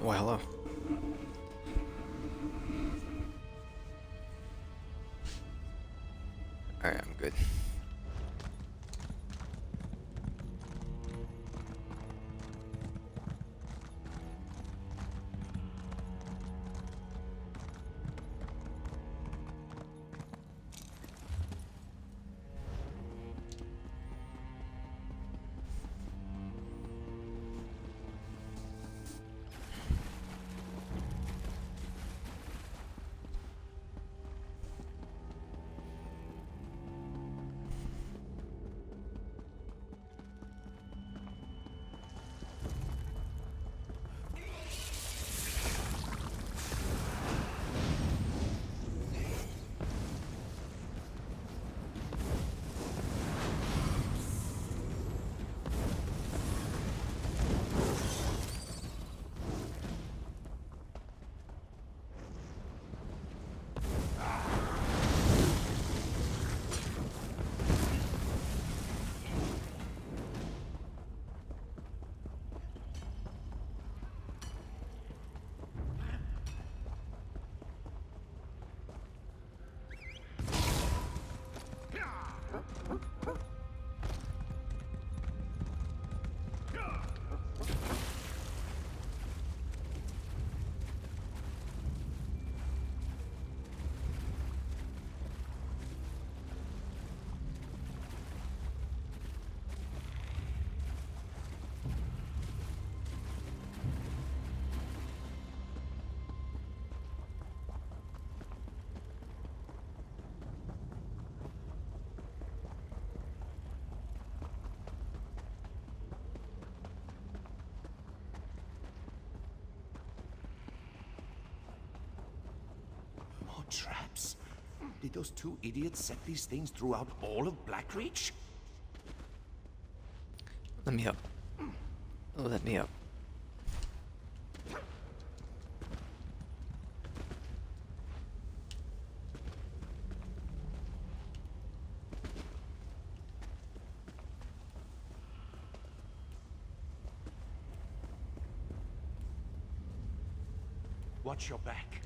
Why, hello. Alright, I'm good. More traps? Did those two idiots set these things throughout all of Blackreach? Let me up. Let me up. Watch your back.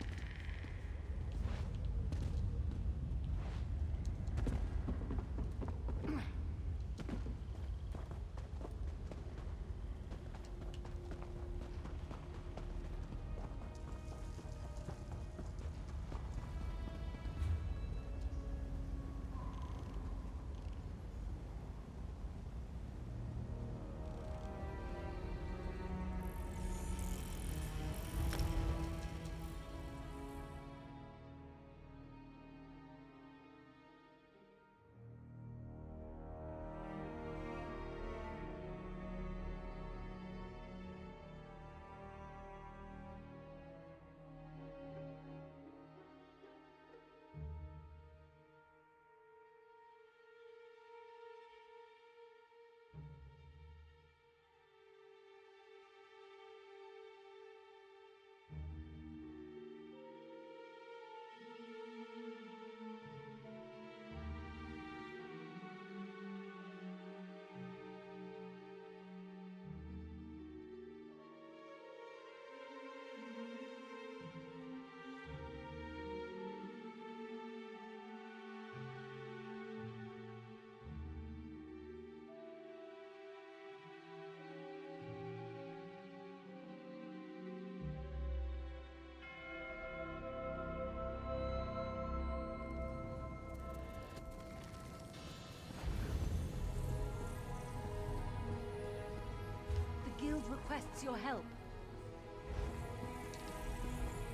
The guild requests your help.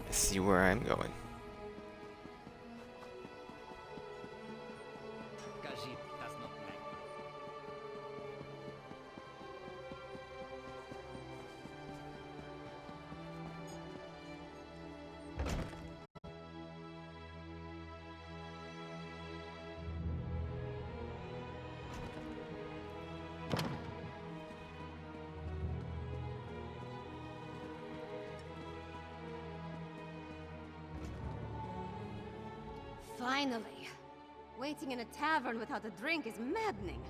I see where I'm going. Khajiit does not like me. Finally! Waiting in a tavern without a drink is maddening.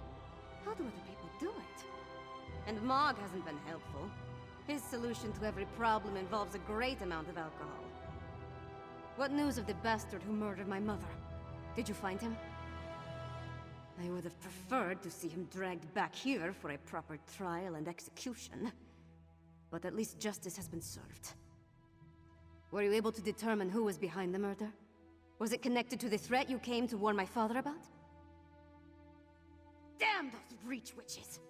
How do other people do it? And Mog hasn't been helpful. His solution to every problem involves a great amount of alcohol. What news of the bastard who murdered my mother? Did you find him? I would have preferred to see him dragged back here for a proper trial and execution. But at least justice has been served. Were you able to determine who was behind the murder? Was it connected to the threat you came to warn my father about? Damn those Reach witches!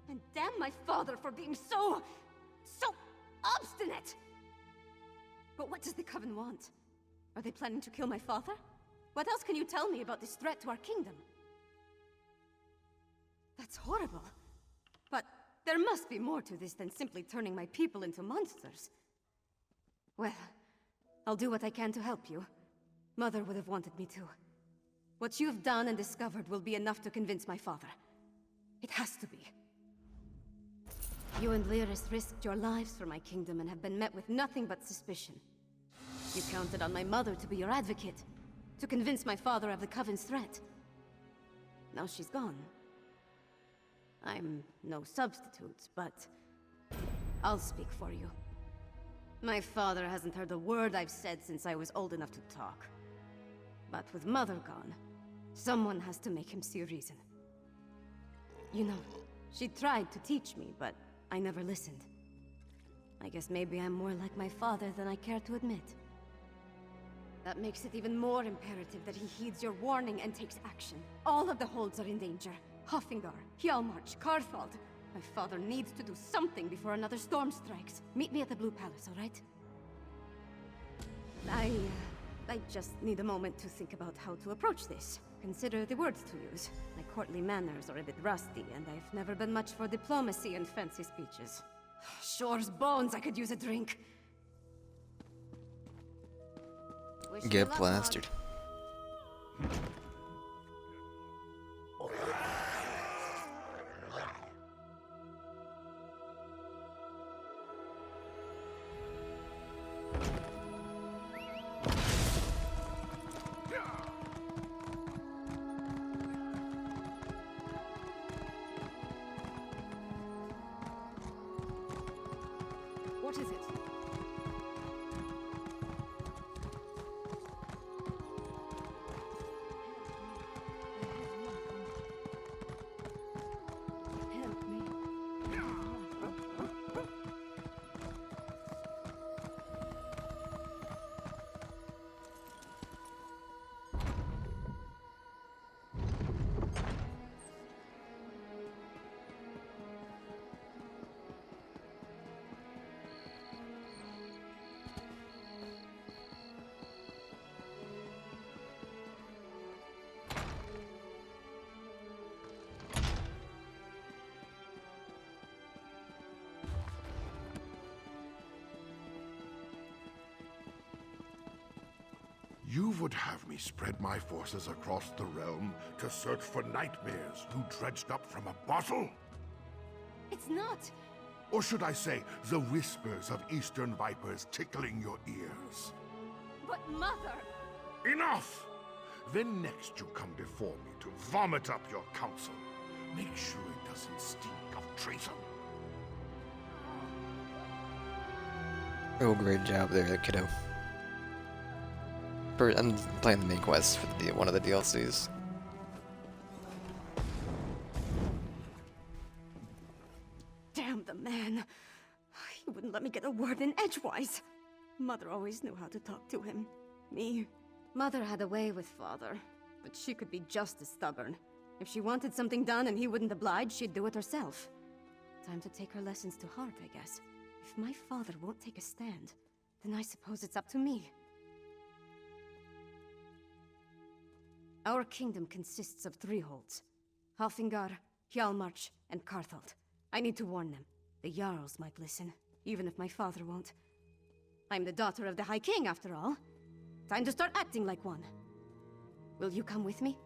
And damn my father for being so obstinate! But what does the Coven want? Are they planning to kill my father? What else can you tell me about this threat to our kingdom? That's horrible. But there must be more to this than simply turning my people into monsters. Well, I'll do what I can to help you. Mother would have wanted me to. What you've done and discovered will be enough to convince my father. It has to be. You and Lyris risked your lives for my kingdom and have been met with nothing but suspicion. You counted on my mother to be your advocate, to convince my father of the Coven's threat. Now she's gone. I'm no substitute, but I'll speak for you. My father hasn't heard a word I've said since I was old enough to talk. But with Mother gone, someone has to make him see reason. You know, she tried to teach me, but I never listened. I guess maybe I'm more like my father than I care to admit. That makes it even more imperative that he heeds your warning and takes action. All of the holds are in danger. Hoffingar, Hjalmarch, Karthald. My father needs to do something before another storm strikes. Meet me at the Blue Palace, all right? I just need a moment to think about how to approach this. Consider the words to use. My courtly manners are a bit rusty, and I've never been much for diplomacy and fancy speeches. Shore's bones, I could use a drink. Wish you Get luck, plastered. What is it? Help me. You would have me spread my forces across the realm to search for nightmares you dredged up from a bottle? It's not. Or should I say, the whispers of eastern vipers tickling your ears? But Mother! Enough! Then next you come before me to vomit up your counsel. Make sure it doesn't stink of treason. Oh, great job there, kiddo. I'm playing the main quest for one of the DLCs. Damn the man. He wouldn't let me get a word in edgewise. Mother always knew how to talk to him. Me. Mother had a way with Father, but she could be just as stubborn. If she wanted something done and he wouldn't oblige, she'd do it herself. Time to take her lessons to heart, I guess. If my father won't take a stand, then I suppose it's up to me. Our kingdom consists of 3 holds. Hoffingar, Hjalmarch, and Karthald. I need to warn them. The Jarls might listen, even if my father won't. I'm the daughter of the High King, after all. Time to start acting like one. Will you come with me?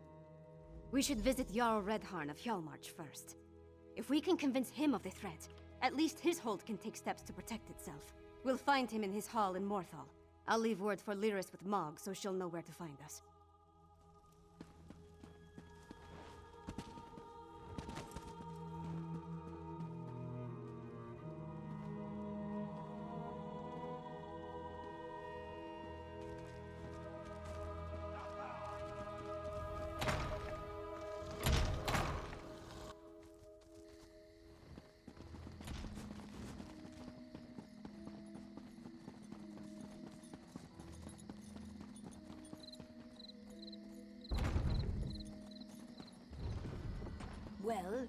We should visit Jarl Redharn of Hjalmarch first. If we can convince him of the threat, at least his hold can take steps to protect itself. We'll find him in his hall in Morthal. I'll leave word for Lyris with Mog, so she'll know where to find us. Well,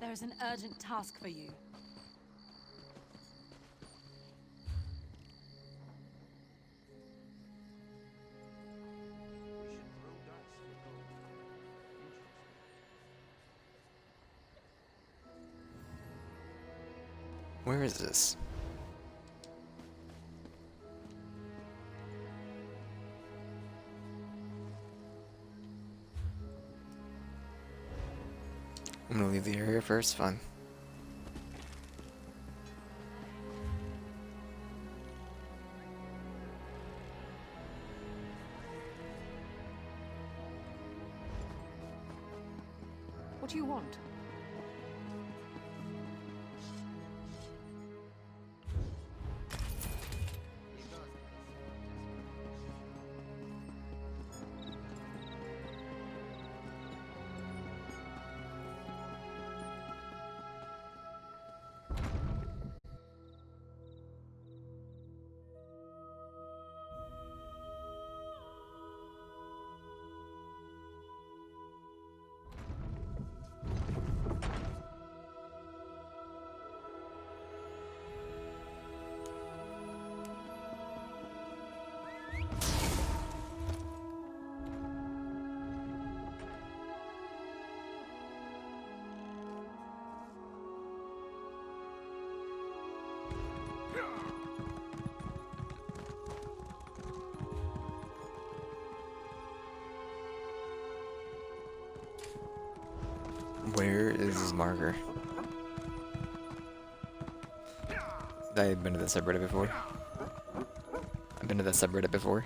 there's an urgent task for you. Where is this? I'm gonna leave the area first, fine. What do you want? Where is his marker? I've been to that subreddit before. I've been to that subreddit before.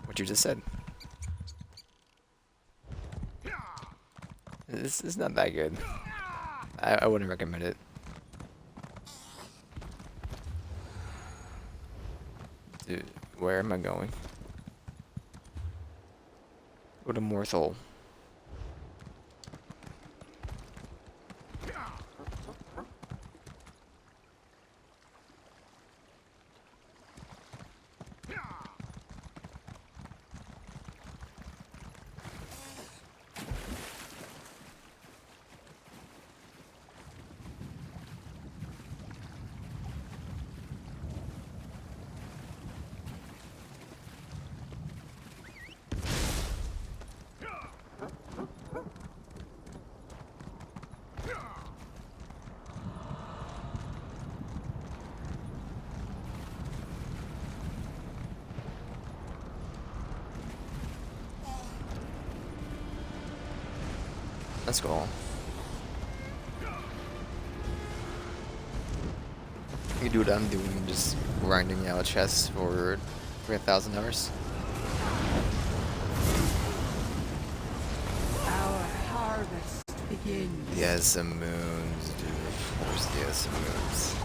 What you just said. This is not that good. I wouldn't recommend it. Dude, where am I going? Go to Morthal. Let's go. You do what I'm doing, just grinding out chests for 3,000 hours. Our harvest begins. He has some moons, dude. Of course he has some moons.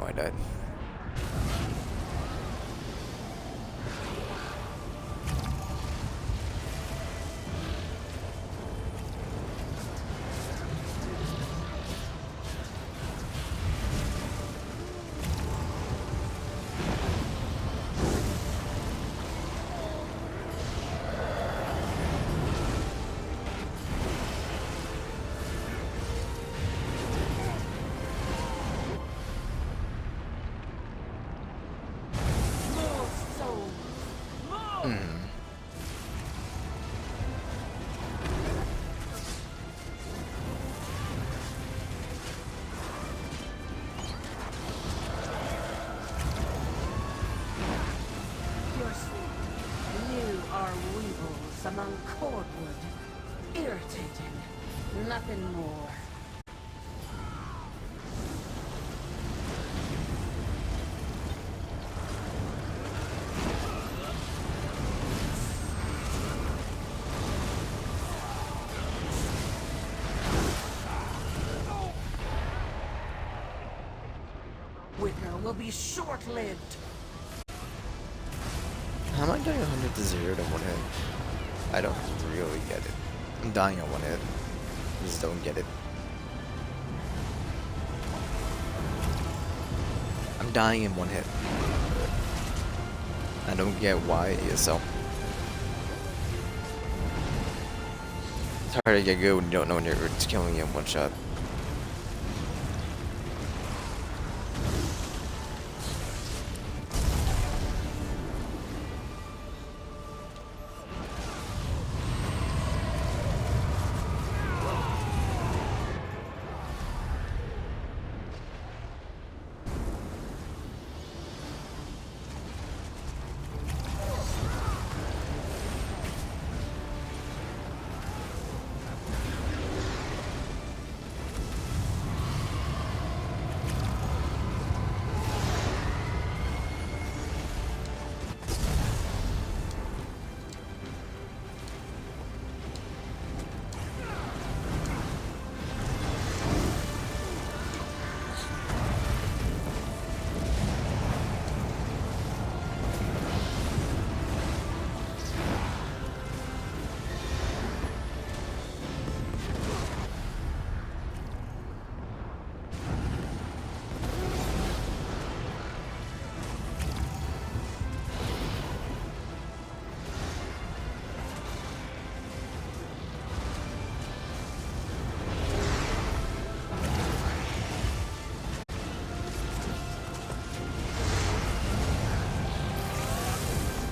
Oh, I died. Irritating. Nothing more. Wicker will be short-lived. How am I doing 100 to 0 to 1 hit? I don't really get it. I'm dying at 1 hit. I just don't get it. I'm dying in 1 hit. I don't get why ESL. It's hard to get good when you don't know when you're just killing you in 1 shot.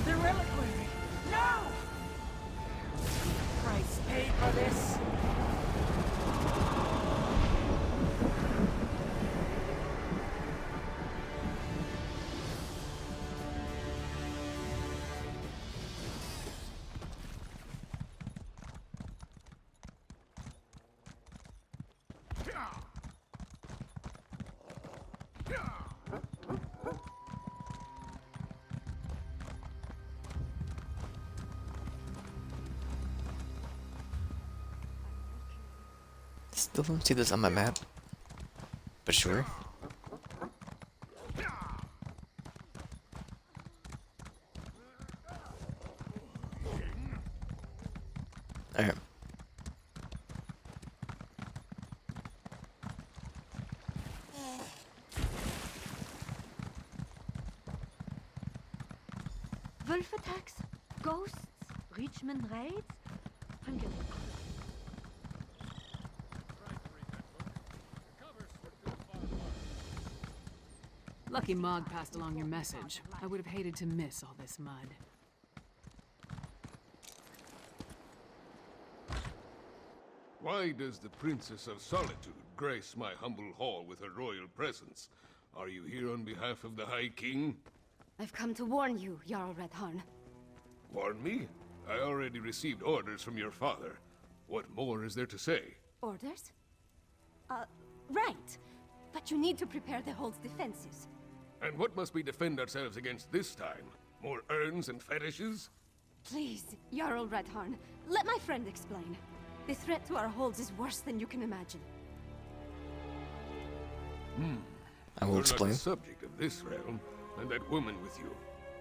The reliquary! No! Price paid for this. Still don't see this on my map. But sure. Alright. Wolf attacks? Ghosts? Richmond raids? I'm getting... Lucky Mog passed along your message. I would have hated to miss all this mud. Why does the Princess of Solitude grace my humble hall with her royal presence? Are you here on behalf of the High King? I've come to warn you, Jarl Redharn. Warn me? I already received orders from your father. What more is there to say? Orders? Right. But you need to prepare the hold's defenses. And what must we defend ourselves against this time? More urns and fetishes? Please, Jarl Redharn, let my friend explain. The threat to our holds is worse than you can imagine. I will You're explain. not the subject of this realm, and that woman with you.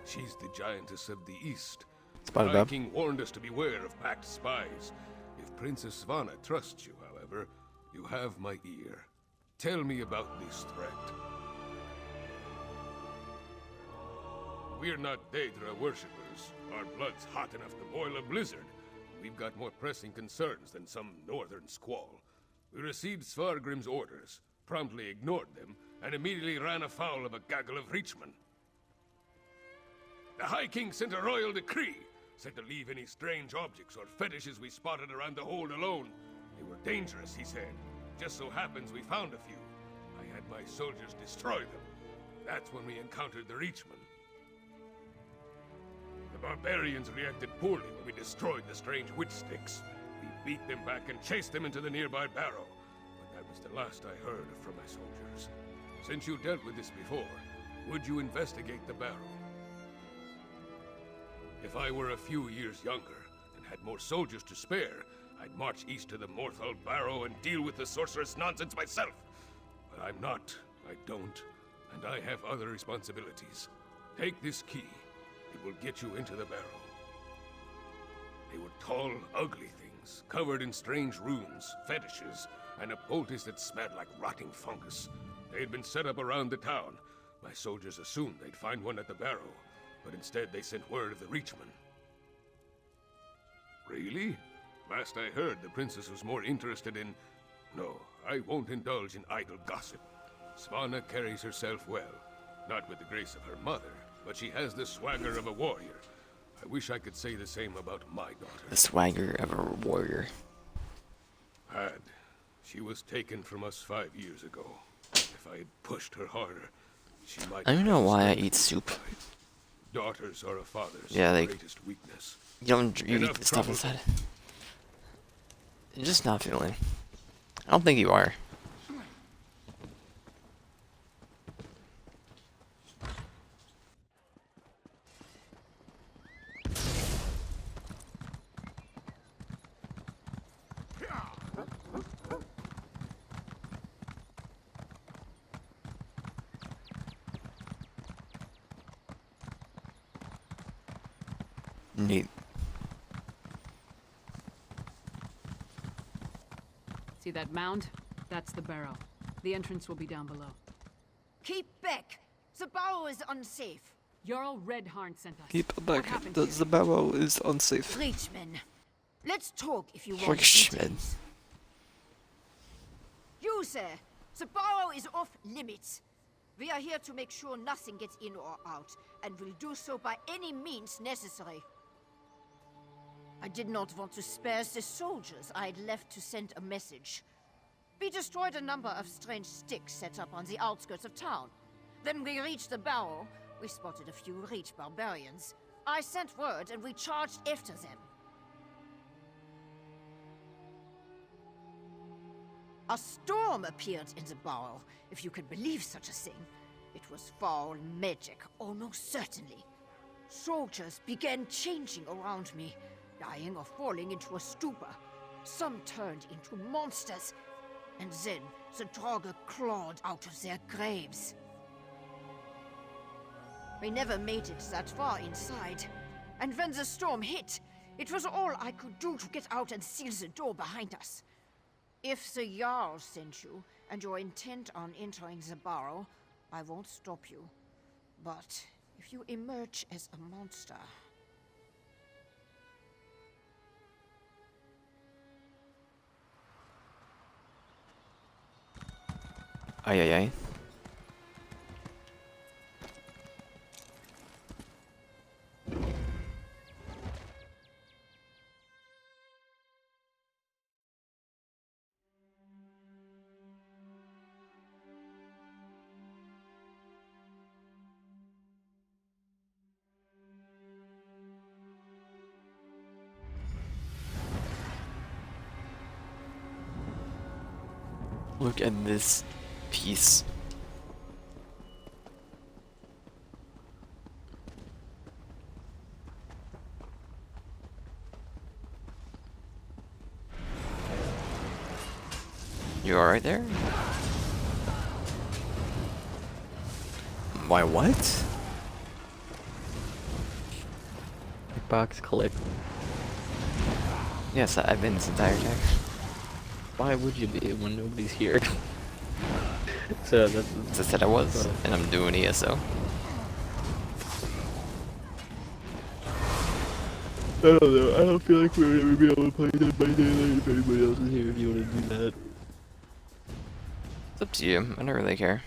She's the giantess of the East. Spotted The High up. King warned us to beware of packed spies. If Princess Svanna trusts you, however, you have my ear. Tell me about this threat. We're not Daedra worshippers. Our blood's hot enough to boil a blizzard. We've got more pressing concerns than some northern squall. We received Svargrim's orders, promptly ignored them, and immediately ran afoul of a gaggle of Reachmen. The High King sent a royal decree, said to leave any strange objects or fetishes we spotted around the hold alone. They were dangerous, he said. Just so happens we found a few. I had my soldiers destroy them. That's when we encountered the Reachmen. The barbarians reacted poorly when we destroyed the strange witch sticks. We beat them back and chased them into the nearby barrow. But that was the last I heard from my soldiers. Since you dealt with this before, would you investigate the barrow? If I were a few years younger and had more soldiers to spare, I'd march east to the Morthal Barrow and deal with the sorceress nonsense myself. But I'm not. I don't. And I have other responsibilities. Take this key. It will get you into the barrow. They were tall, ugly things, covered in strange runes, fetishes, and a poultice that smelled like rotting fungus. They had been set up around the town. My soldiers assumed they'd find one at the barrow, but instead they sent word of the Reachman. Really? Last I heard, the princess was more interested in... No, I won't indulge in idle gossip. Svanna carries herself well. Not with the grace of her mother, but she has the swagger of a warrior. I wish I could say the same about my daughter. The swagger of a warrior. Had. She was taken from us 5 years ago. If I had pushed her harder, she might... I don't know why I eat soup. Daughters are a father's greatest weakness. You eat the stuff inside. You're just not feeling. I don't think you are. Neat. See that mound? That's the barrow. The entrance will be down below. Keep back! The barrow is unsafe. Jarl Redharn sent us. Keep What back. happened The here? barrow is unsafe. Reachman, let's talk if you want. Reachman. details. You, sir, the barrow is off limits. We are here to make sure nothing gets in or out, and will do so by any means necessary. I did not want to spare the soldiers I had left to send a message. We destroyed a number of strange sticks set up on the outskirts of town. Then we reached the barrow. We spotted a few Reach barbarians. I sent word and we charged after them. A storm appeared in the barrow, if you can believe such a thing. It was foul magic, almost certainly. Soldiers began changing around me, dying or falling into a stupor. Some turned into monsters, and then the Draugr clawed out of their graves. We never made it that far inside, and when the storm hit, it was all I could do to get out and seal the door behind us. If the Jarl sent you, and you're intent on entering the barrow, I won't stop you. But if you emerge as a monster... Ay, ay, ay. Look at this piece. You alright there? Why, what? Box collect. Yes, I've been this entire time. Why would you be when nobody's here? So that's... As I said I was, and I'm doing ESO. I don't know, I don't feel like we would ever be able to play Dead by Daylight if anybody else is here if you want to do that. It's up to you, I don't really care.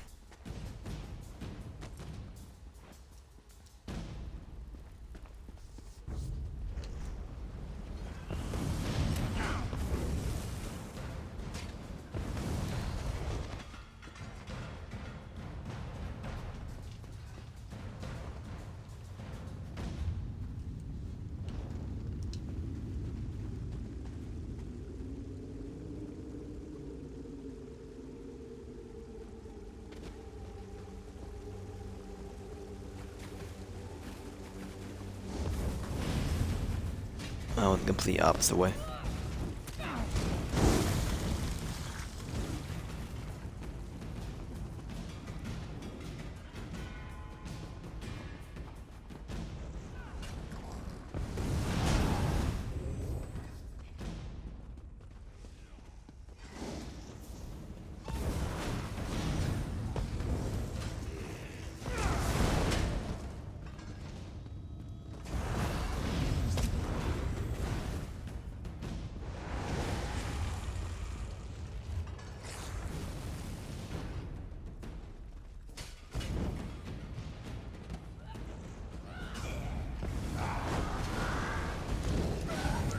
gone the complete opposite way.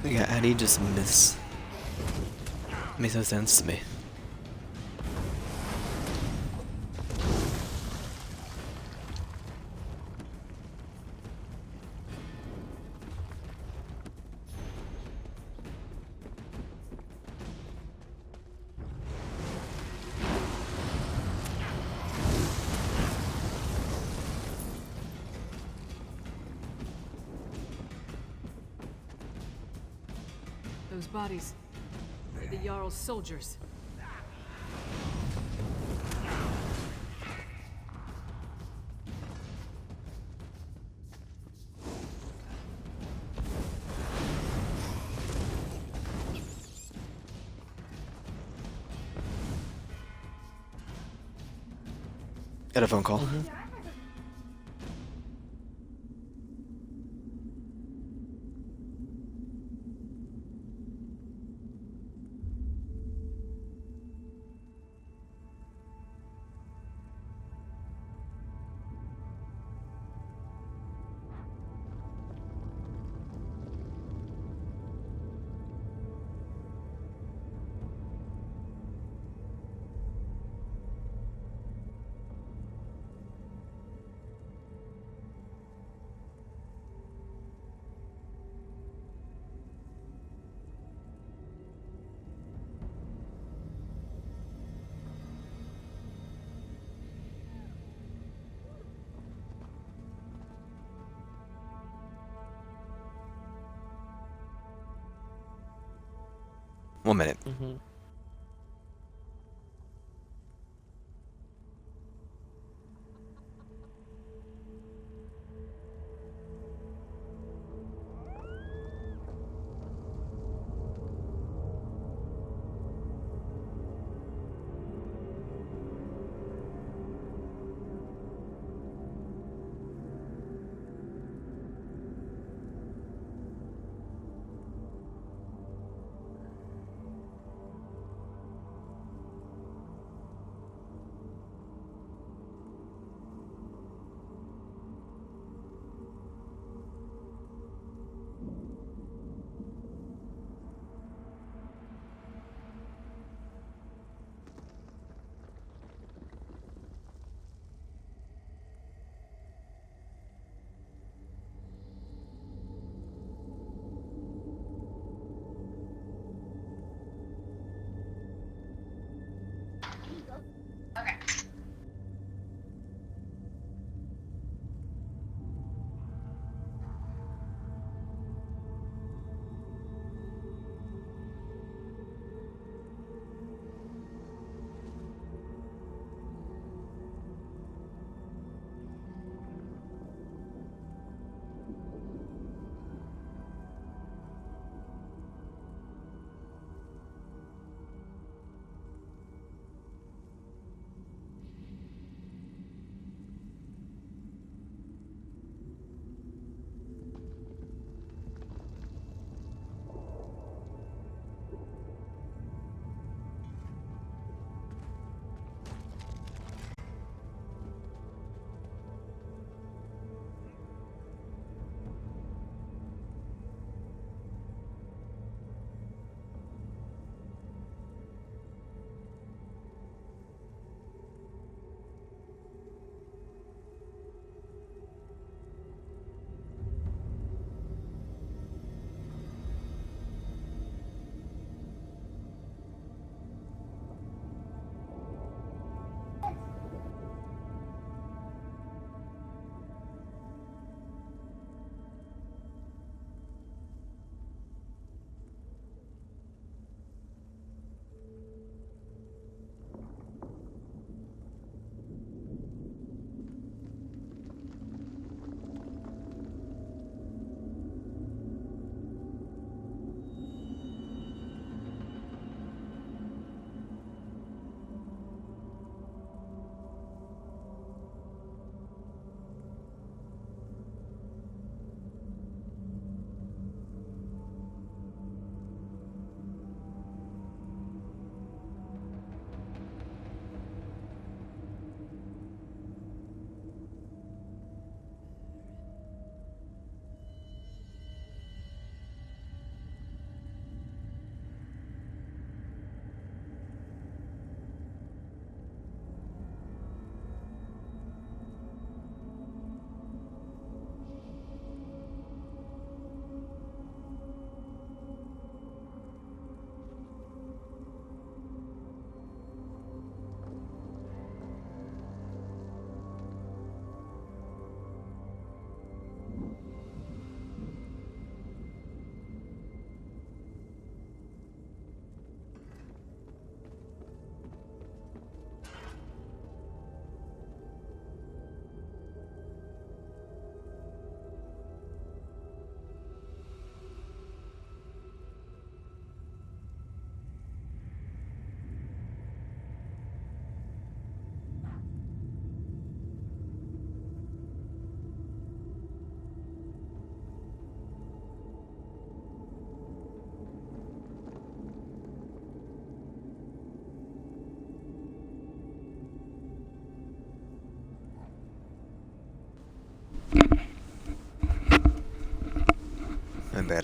Yeah, how do you just miss? Makes no sense to me. Those bodies. They're the Jarl's soldiers. Got a phone call. One minute.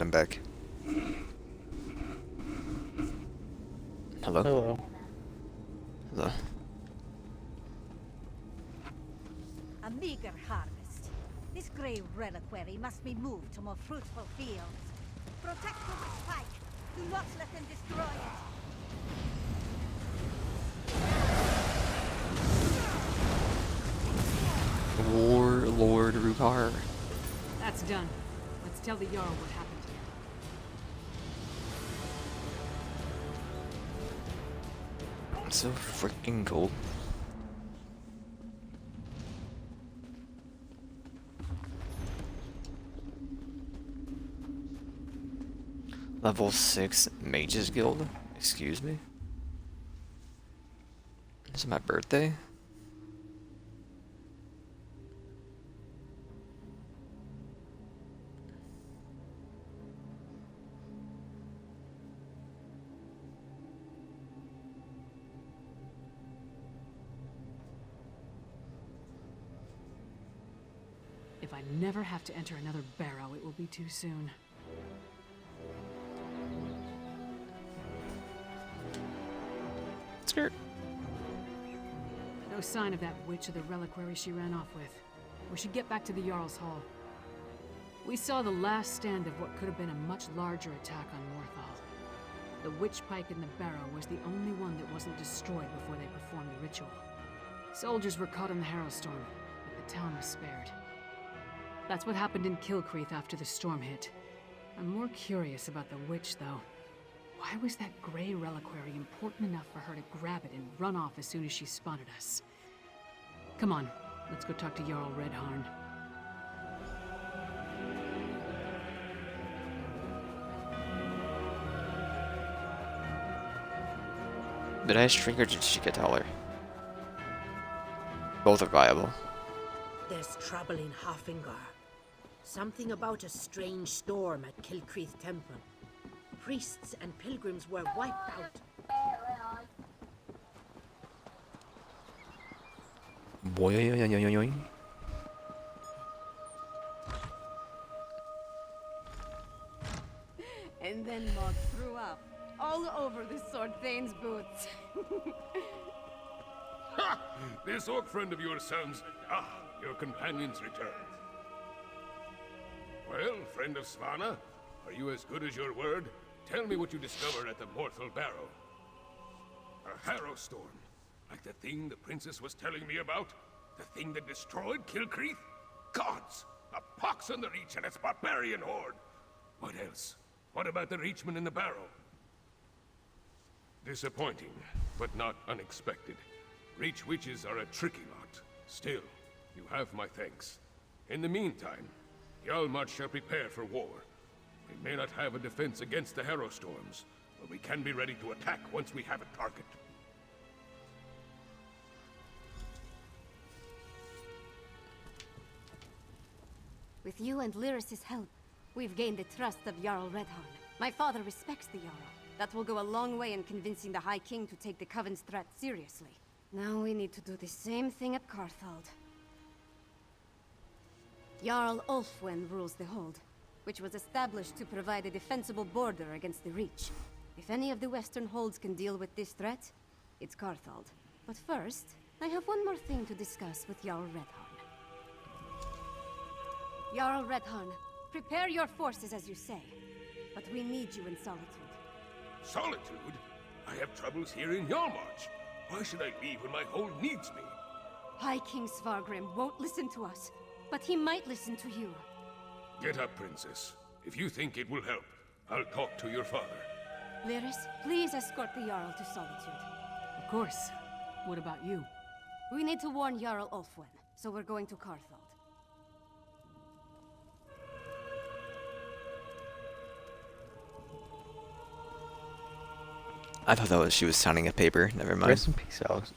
I'm back. Hello? Hello. Hello. A meager harvest. This grey reliquary must be moved to more fruitful fields. Protect the witch pike. Do not let them destroy it. Warlord Rukar. That's done. Let's tell the Jarl what happened here. I'm so freaking cold. Level 6 Mages Guild? Excuse me? This is my birthday? If I never have to enter another barrow, it will be too soon. Skirt. No sign of that witch or the reliquary she ran off with. We should get back to the Jarl's Hall. We saw the last stand of what could have been a much larger attack on Morthal. The witch pike in the barrow was the only one that wasn't destroyed before they performed the ritual. Soldiers were caught in the Harrowstorm, but the town was spared. That's what happened in Kilcreath after the storm hit. I'm more curious about the witch, though. Why was that grey reliquary important enough for her to grab it and run off as soon as she spotted us? Come on, let's go talk to Jarl Redharn. Did I shrink or did she get taller? Both are viable. There's trouble in Hafengar. Something about a strange storm at Kilcreath Temple. Priests and pilgrims were wiped out. Boy. And then Maud threw up all over the Sword Thane's boots. Ha! This orc friend of yours sounds... Ah, your companion's returned. Well, friend of Svanna, are you as good as your word? Tell me what you discovered at the Morthal Barrow. A Harrowstorm, like the thing the princess was telling me about? The thing that destroyed Kilcreath? Gods! A pox on the Reach and its barbarian horde! What else? What about the Reachman in the barrow? Disappointing, but not unexpected. Reach witches are a tricky lot. Still, you have my thanks. In the meantime, Hjalmar shall prepare for war. We may not have a defense against the Harrowstorms, but we can be ready to attack once we have a target. With you and Lyris's help, we've gained the trust of Jarl Redharn. My father respects the Jarl. That will go a long way in convincing the High King to take the Coven's threat seriously. Now we need to do the same thing at Carthald. Jarl Ulfwen rules the Hold, which was established to provide a defensible border against the Reach. If any of the Western Holds can deal with this threat, it's Carthald. But first, I have one more thing to discuss with Jarl Redharn. Jarl Redharn, prepare your forces as you say, but we need you in Solitude. Solitude? I have troubles here in Yarmarch. Why should I leave when my hold needs me? High King Svargrim won't listen to us, but he might listen to you. Get up, Princess. If you think it will help, I'll talk to your father. Lyris, please escort the Jarl to Solitude. Of course. What about you? We need to warn Jarl Ulfwen, so we're going to Carthald. I thought that was she was signing a paper. Never mind. Rest in peace, Alex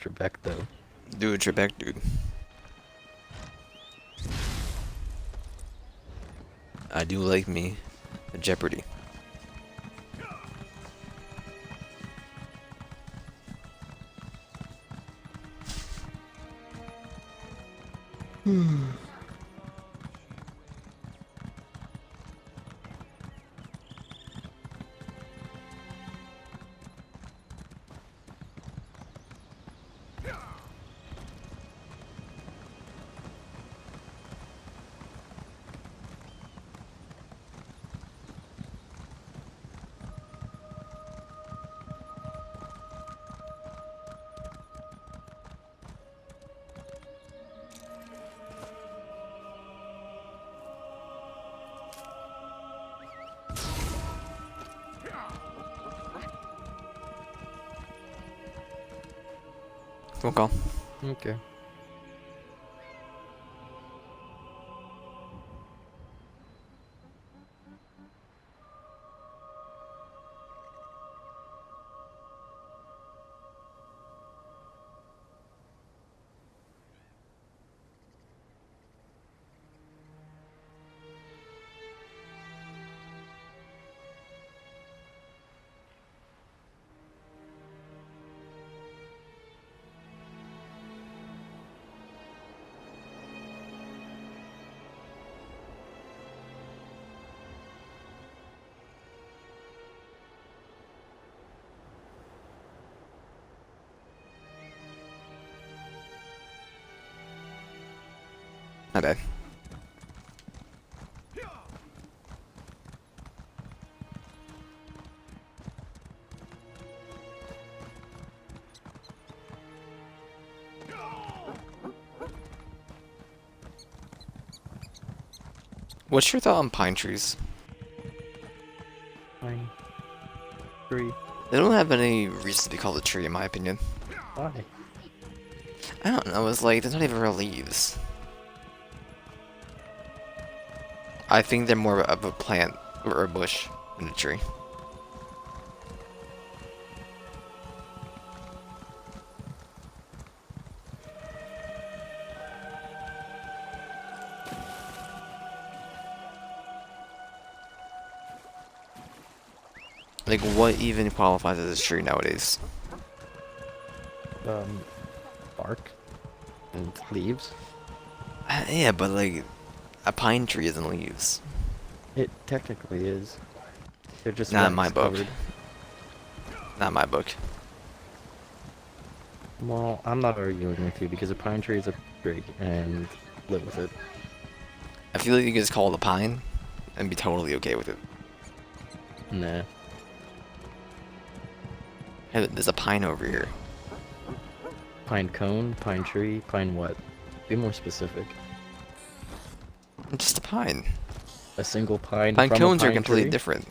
Trebek, though. Dude, Trebek, dude. I do like me a Jeopardy. Phone call. Okay. My bad. What's your thought on pine trees? Pine tree. They don't have any reason to be called a tree, in my opinion. Why? I don't know, it's like, there's not even real leaves. I think they're more of a plant or a bush than a tree. Like, what even qualifies as a tree nowadays? Bark and leaves. Yeah, but like, a pine tree isn't leaves. It technically is. They're just Not in my wax book. covered. Not in my book. Well, I'm not arguing with you because a pine tree is a tree and live with it. I feel like you could just call it a pine and be totally okay with it. Nah. Hey, there's a pine over here. Pine cone, pine tree, pine what? Be more specific. Just a pine. A single pine. Pine from a cones are pine completely tree? different.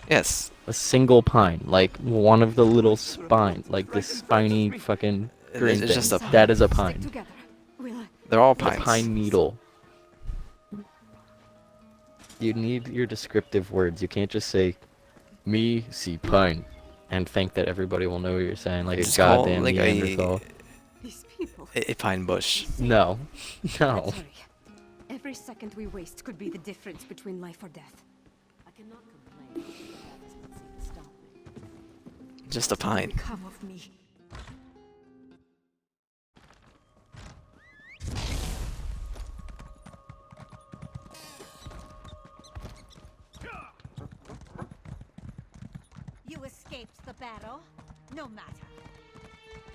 Yes. A single pine, like one of the little spine, like the spiny fucking green It's just thing. a pine. That is a Stick pine. together. We'll, They're all A pines. pine needle. You need your descriptive words. You can't just say, "Me see pine," and think that everybody will know what you're saying, like Just a call goddamn like Neanderthal. these people. a pine bush. No, no. Sorry. Every second we waste could be the difference between life or death. I cannot complain, but that does not seem to stop me. Just a pine. Come of me. You escaped the battle? No matter.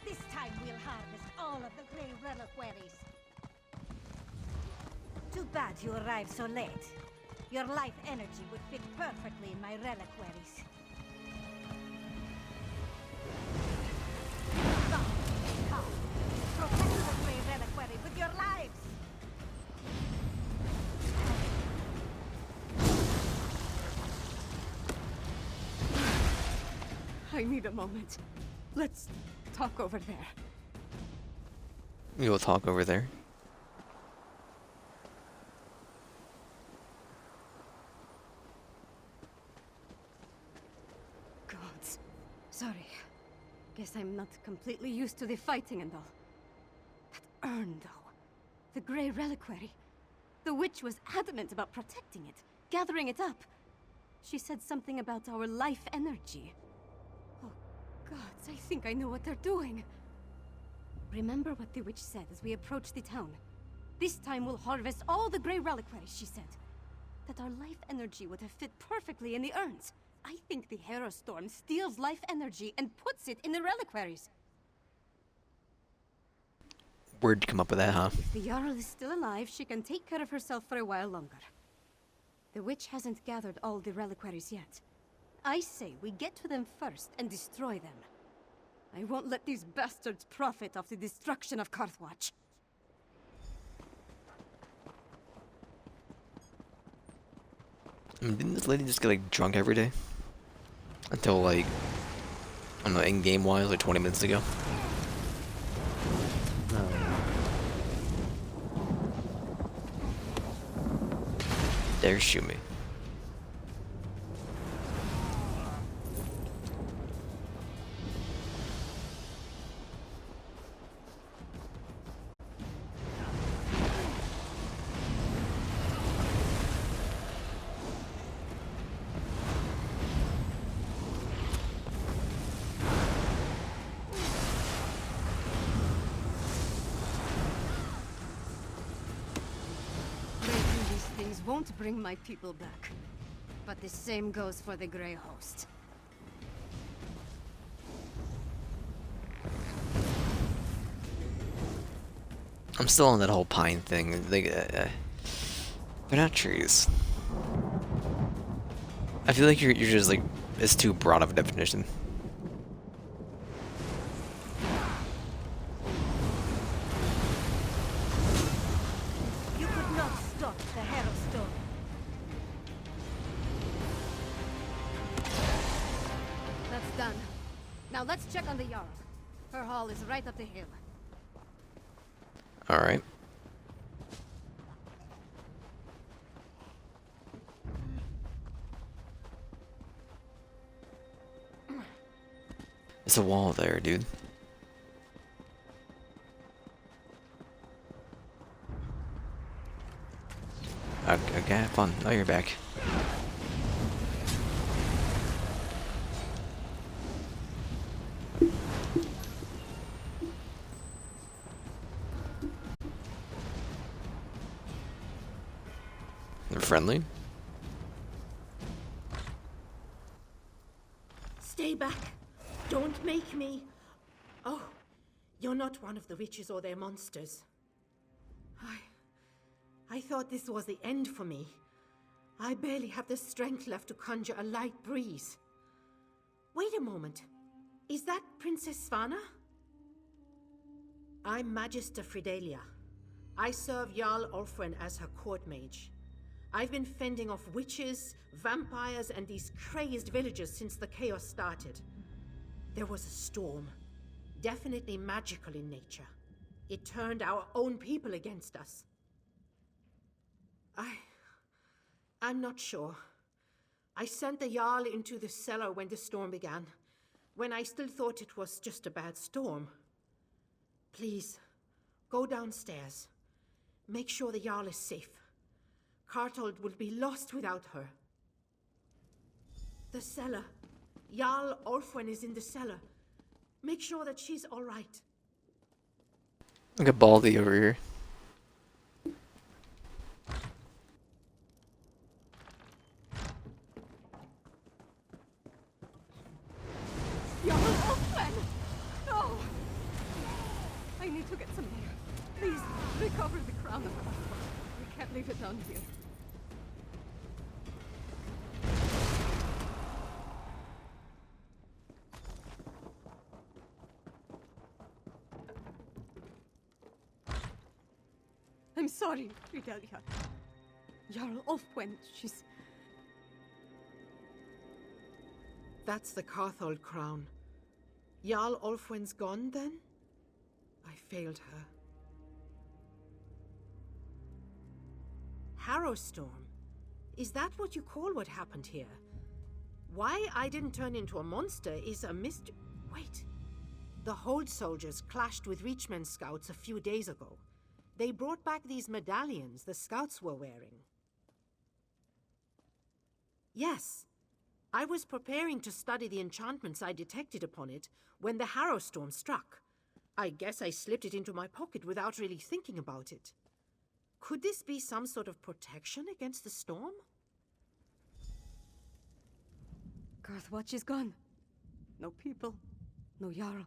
This time we'll harvest all of the Grey Reliquaries. Too bad you arrived so late. Your life energy would fit perfectly in my reliquaries. Come, come. Protect the Grey Reliquary with your lives! I need a moment. Let's talk over there. We will talk over there. Gods. Sorry. Guess I'm not completely used to the fighting and all. That urn, though. The Grey Reliquary. The witch was adamant about protecting it, gathering it up. She said something about our life energy. Oh, gods, I think I know what they're doing. Remember what the witch said as we approached the town. This time we'll harvest all the Grey Reliquaries, she said. That our life energy would have fit perfectly in the urns. I think the Hero Storm steals life energy and puts it in the reliquaries. Where'd you come up with that, huh? If the Jarl is still alive, she can take care of herself for a while longer. The witch hasn't gathered all the reliquaries yet. I say we get to them first and destroy them. I won't let these bastards profit off the destruction of Karthwatch. I mean, didn't this lady just get like drunk every day? Until like, I don't know, in game wise, like 20 minutes ago. dare shoot me? Breaking these things won't bring my people back. But the same goes for the Grey Host. I'm still on that whole pine thing. Like, they're not trees. I feel like you're just like, it's too broad of a definition. You could not stop the Harrow Storm. That's done. Now let's check on the Jarl. Her hall is right up the hill. Alright. There's a wall there, dude. Okay, have fun. Oh, you're back. They're friendly. Stay back. Don't make me. Oh, you're not one of the witches or their monsters. I thought this was the end for me. I barely have the strength left to conjure a light breeze. Wait a moment. Is that Princess Svanna? I'm Magister Fridelia. I serve Jarl Ulfwen as her court mage. I've been fending off witches, vampires, and these crazed villagers since the chaos started. There was a storm, definitely magical in nature. It turned our own people against us. I'm not sure. I sent the Jarl into the cellar when the storm began, when I still thought it was just a bad storm. Please, go downstairs. Make sure the Jarl is safe. Cartold will be lost without her. The cellar. Jarl Ulfwen is in the cellar. Make sure that she's all right. Look at Baldy over here. Jarl Ulfwen! No! I need to get some air. Please, recover the crown of Carthage. We can't leave it down here. I'm sorry, Fidelia. Jarl Ulfwen, she's... That's the Carthold crown. Jarl Ulfwen's gone, then? I failed her. Harrowstorm? Is that what you call what happened here? Why I didn't turn into a monster is a mystery. Wait. The Hold soldiers clashed with Reachman scouts a few days ago. They brought back these medallions the scouts were wearing. Yes. I was preparing to study the enchantments I detected upon it when the Harrowstorm struck. I guess I slipped it into my pocket without really thinking about it. Could this be some sort of protection against the storm? Carthwatch is gone. No people, no Jarl.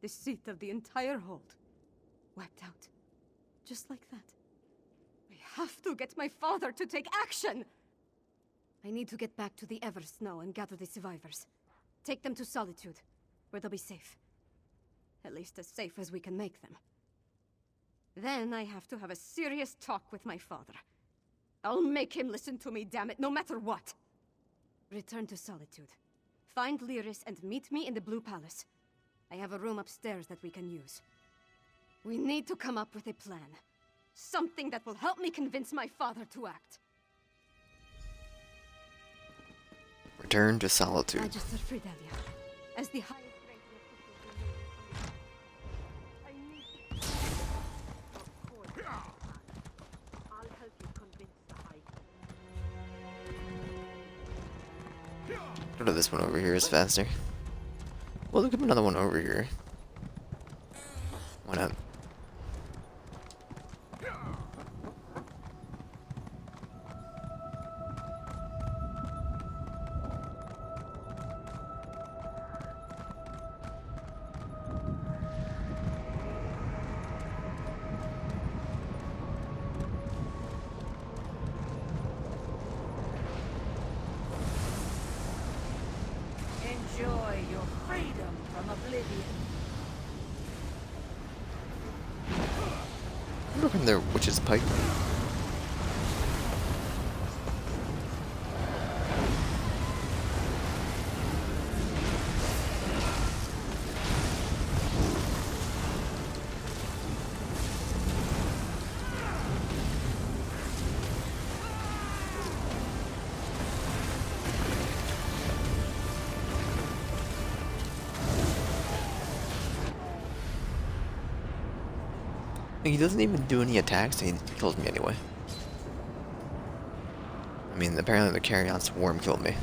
The seat of the entire hold. Wiped out. Just like that. I have to get my father to take action! I need to get back to the Eversnow and gather the survivors. Take them to Solitude, where they'll be safe. At least as safe as we can make them. Then I have to have a serious talk with my father. I'll make him listen to me, damn it, no matter what! Return to Solitude. Find Lyris and meet me in the Blue Palace. I have a room upstairs that we can use. We need to come up with a plan. Something that will help me convince my father to act. Return to Solitude. Magister Fidelia, as the highest ranking official in the Of course, I'll help you convince the High Court. Go to this one over here is faster. Well, look at another one over here. Why not? Enjoy your freedom from oblivion. Look in their witch's pipe. He doesn't even do any attacks, and he kills me anyway. I mean, apparently the Carrion Swarm killed me.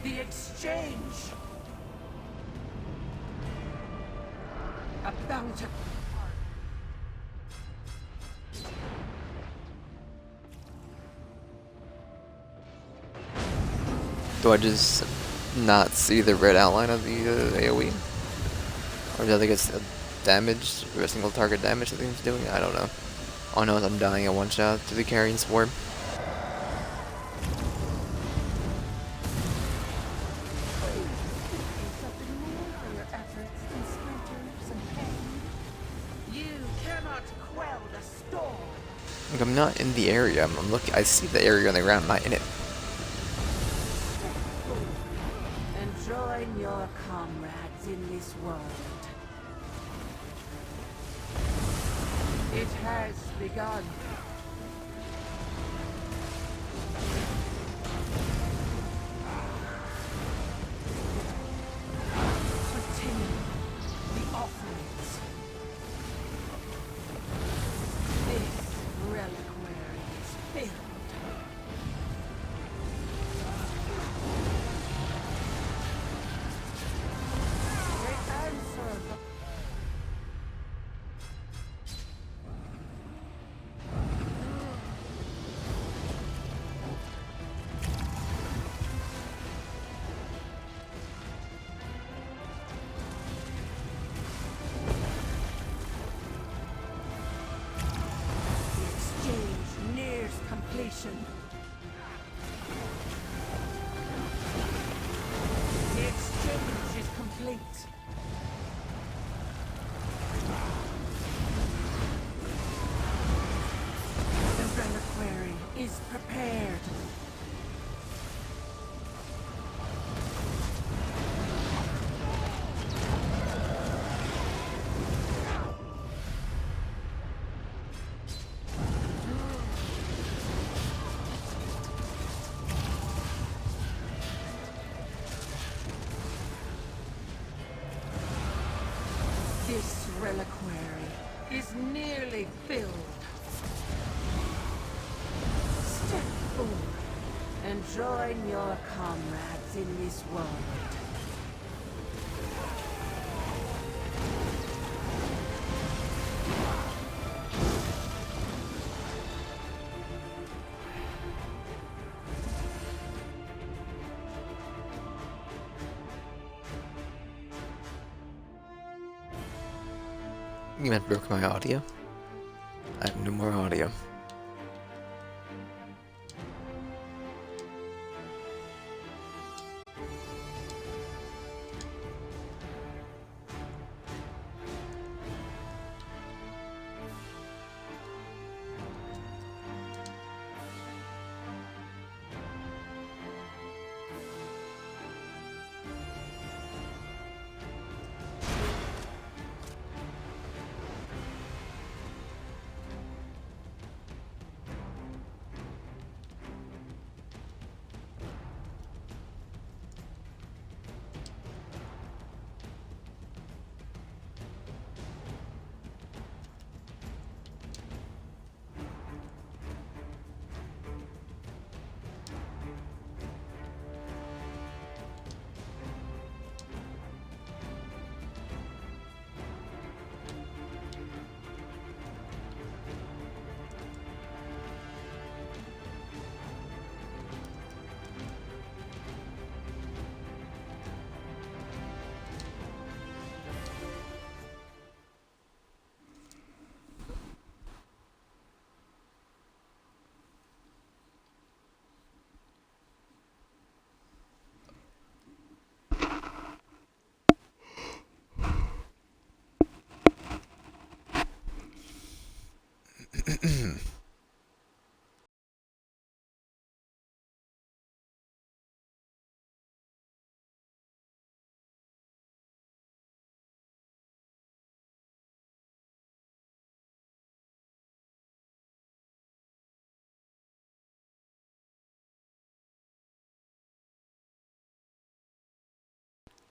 The exchange. A bounty. Do I just not see the red outline of the AoE? Or do I think it's a damage, or a single target damage that thing's doing? I don't know. All I know is I'm dying at one shot to the Carrion Swarm. Like, I'm not in the area. I'm looking. I see the area on the ground. I'm not in it. And join your comrades in this world. It has begun. Continue the offerings. This reliquary is filled. They answer the exchange nears completion. The exchange is complete. The reliquary is prepared. This reliquary is nearly filled. Step forward and join your comrades in this world. You meant broke my audio? I have no more audio.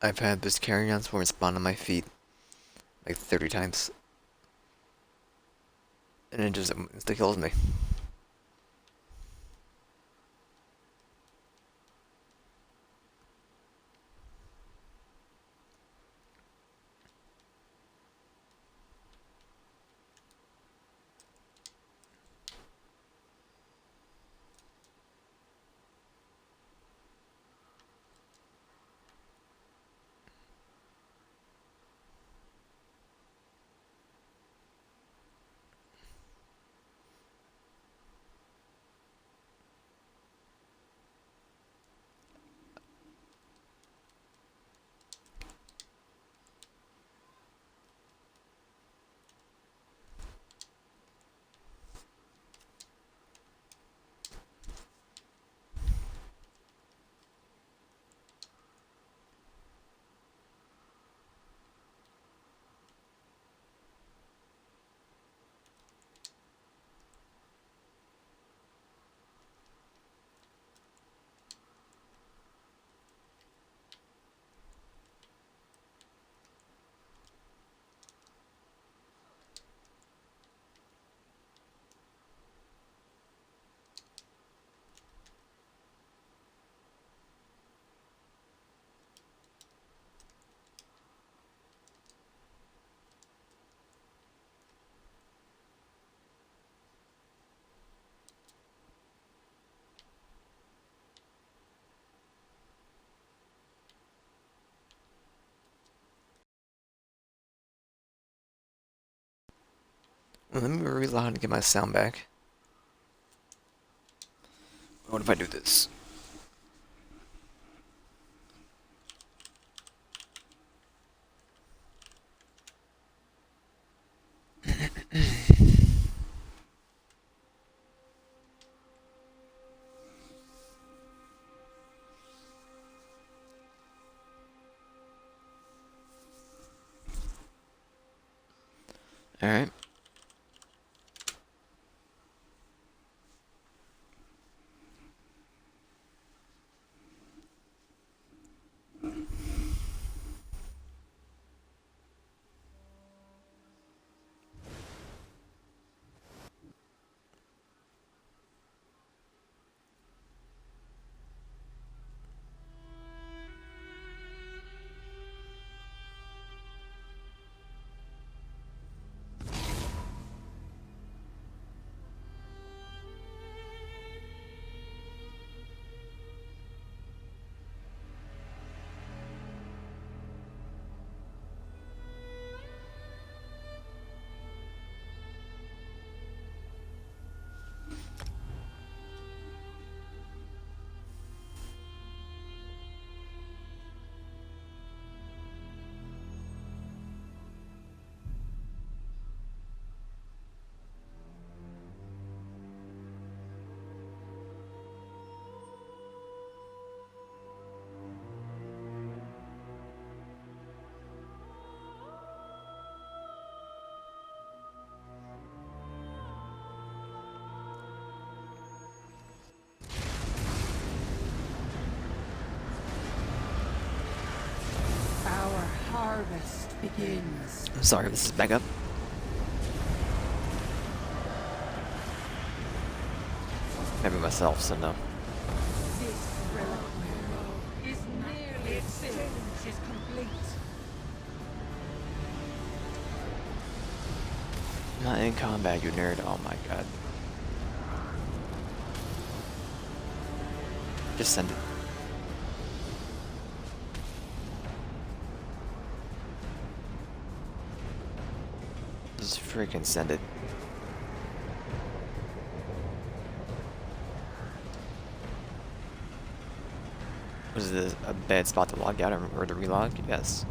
I've had this carrion swarm spawn on my feet like 30 times. And it just insta kills me. Let me reload and get my sound back. What if I do this? Alright. harvest begins. I'm sorry, this is back up. Maybe myself, so no. This reliquary is nearly its change is complete. Not in combat, you nerd. Oh my god. Just send it. Just freaking send it. Was this a bad spot to log out or to relog? Yes.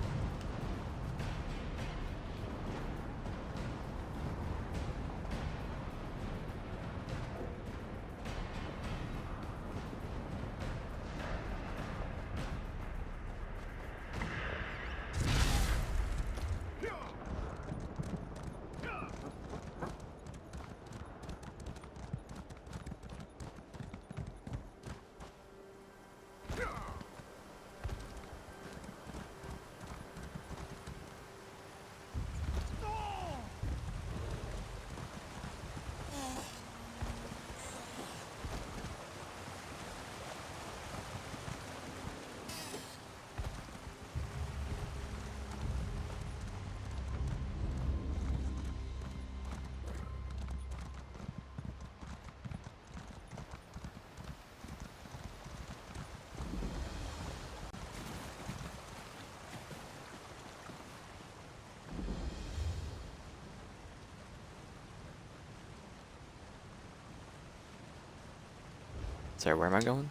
Sorry, where am I going?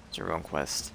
It's your own quest.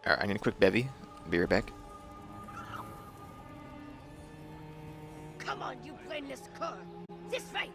Alright, I need a quick bevy. Be right back. Come on, you brainless cur! This way!